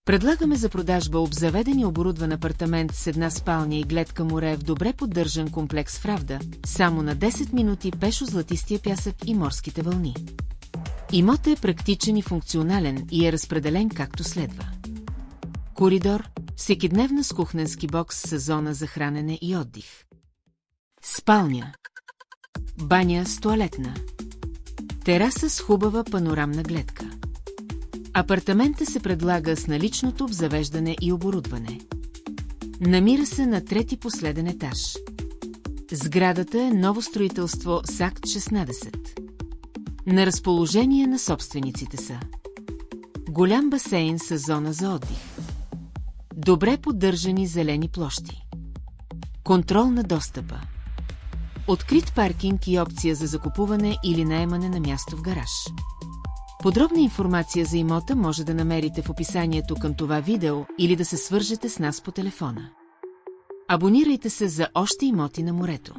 Предлагаме за продажба обзаведен и оборудван апартамент с една спалня и глед към море в добре поддържан комплекс в Равда, само на 10 минути пешо златистия пясък и морските вълни. Имотът е практичен и функционален и е разпределен както следва. Коридор, всекидневна с кухненски бокс с зона за хранене и отдих. Спалня. Баня с тоалетна. Тераса с хубава панорамна гледка. Апартамента се предлага с наличното обзавеждане и оборудване. Намира се на трети последен етаж. Сградата е ново строителство с акт 16. На разположение на собствениците са голям басейн с зона за отдих. Добре поддържани зелени площи. Контрол на достъпа. Открит паркинг и опция за закупуване или наемане на място в гараж. Подробна информация за имота може да намерите в описанието към това видео или да се свържете с нас по телефона. Абонирайте се за още имоти на морето.